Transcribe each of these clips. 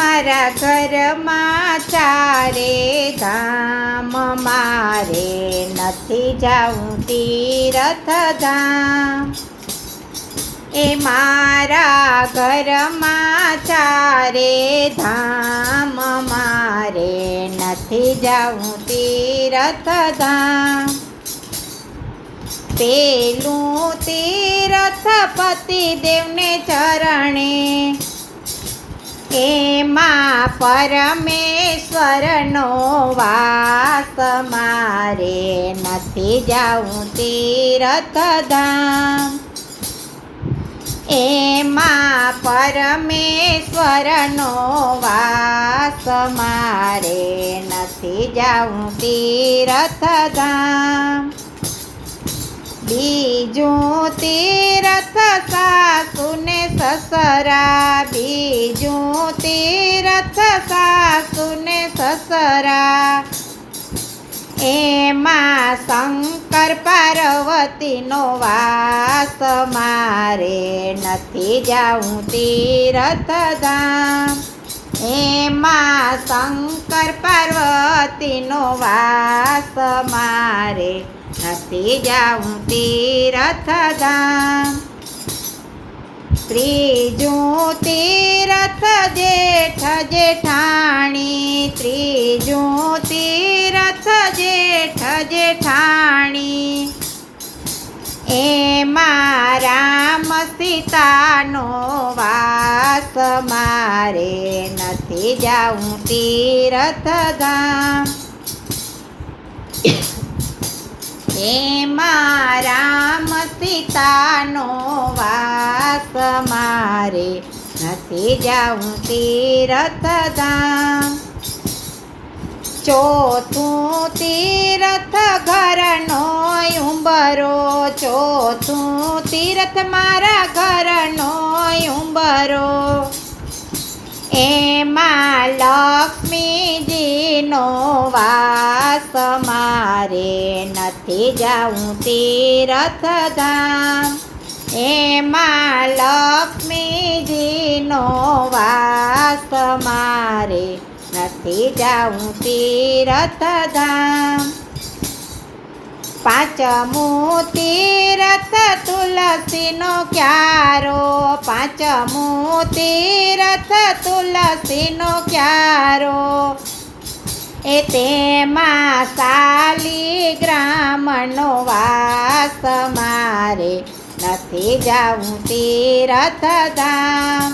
મારા ઘરમાં ચારે ધામ, મારે નથી જાવું તીરથધામ. એ મારા ઘરમાં ચારે ધામ, મારે નથી જાવું તીરથધામ. પેલું તીરથ પતિદેવને ચરણે, એમાં પરમેશ્વરનો વાસ, મારે નથી જાવું તીરથધામ. એમાં પરમેશ્વરનો વાસ, મારે નથી જાવું તીરથધામ. બીજું તીરથ સાસુને સસરા, બીજું તીરથ સાસુને સસરા, એમાં શંકર પાર્વતીનો વાસ, મારે નથી જાવું તીરથધામ. એમાં શંકર પાર્વતીનો વાસ, મારે નથી જાવું તીરથધામ. ત્રીજું તીરથ જેઠ જેઠાણી, ત્રીજું તીરથ જેઠ જેઠાણી, એમાં રામ સીતાનો વાસ, મારે નથી જાવું તીરથધામ. એમાં રામ સીતાનો વાસ, મારે નથી જાવું તીરથધામ. ચોથું તીરથ ઘરનો ઉંબરો, ચોથું તીરથ મારા ઘરનો ઉંબરો, એમાં લક્ષ્મીજીનો વાસ, મારે નથી જાવું તીરથધામ. એમાં લક્ષ્મીજીનો વાસ, મારે નથી જાવું તીરથધામ. પાંચમું તીરથ તુલસીનો ક્યારો, પાંચમું તીરથ તુલસીનો ક્યારો, એ તેમાં શાલિગ્રામનો વાસ, મારે નથી જાવું તીરથધામ.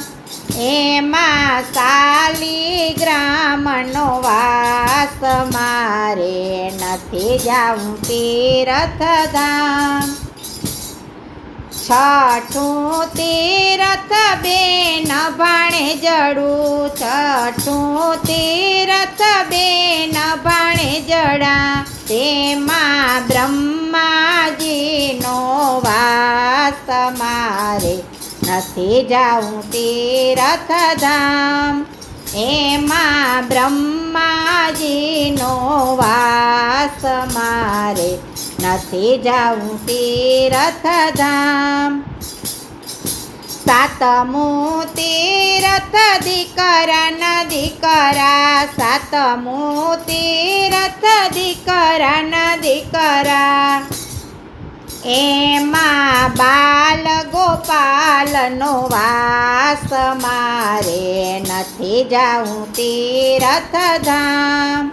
એમાં શાલિગ્રામનો વાસ, મારે નથી જાવું તીરથધામ. છઠ્ઠું તીરથ બેન ભાણેજડું, છઠ્ઠું તીરથ બેન ભાણેજડા, તેમાં બ્રહ્માજીનો વાસ, મારે નથી જાવું તીરથધામ. એમાં બ્રહ્માજીનો વાસ, મારે નથી જાવું તીરથધામ. સાતમું તીરથ દીકરાના દીકરા, સાતમું તીરથ દીકરાના દીકરા, એમાં બાલ ગોપાલનો વાસ, મારે નથી જાવું તીરથધામ.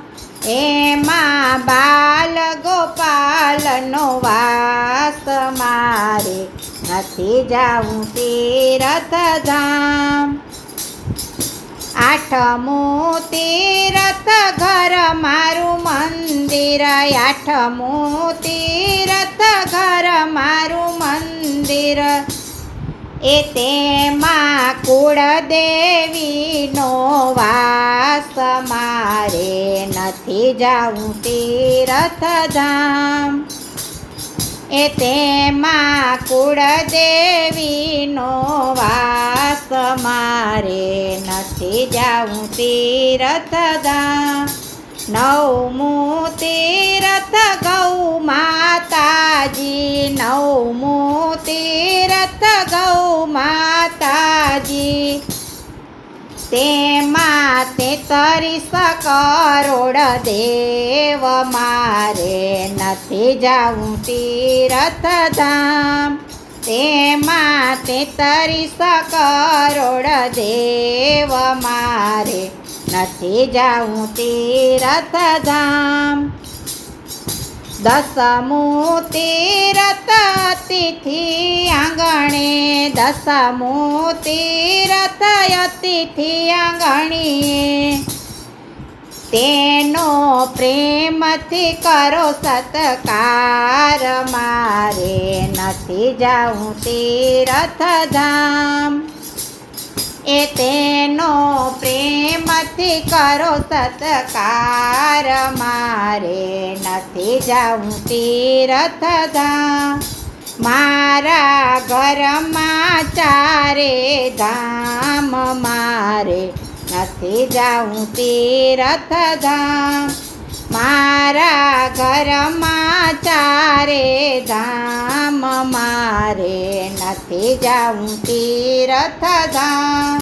એમાં બાલ ગોપાલનો વાસ, મારે નથી જાવું તીરથધામ. આઠમું તીરથ ઘર મારું મંદિર, આઠમું તીરથ ઘર મારું મંદિર, એ તેમાં કુળદેવીનો વાસ, મારે નથી જાવું તીરથધામ. એ તેમાં કુળદેવીનો વાસ, મારે નથી જાવું તીરથધામ. નવમું તીરથ ગૌ માતાજી, નવમું તીરથ ગૌ માતાજી, તેમાં તેતરીસ કરોડ દેવ મારે નથી જાવું તીરથધામ તેમાં 33 કરોડ દેવ મારે નથી જાવું તીરથધામ દસમું તીરથ અતિથિ આંગણે દસમું તીરથ અતિથિ આંગણીએ તેનો પ્રેમથી કરો સત્કાર મારે નથી જાવું તીરથધામ એ તેનો પ્રેમથી કરો સત્કાર મારે નથી જાવું તીરથધામ મારા ઘરમાં ચારે ધામ મારે નથી જાવું તીરથધામ મારા ઘરમાં ચારે ધામ મારે નથી જાવું તીરથધામ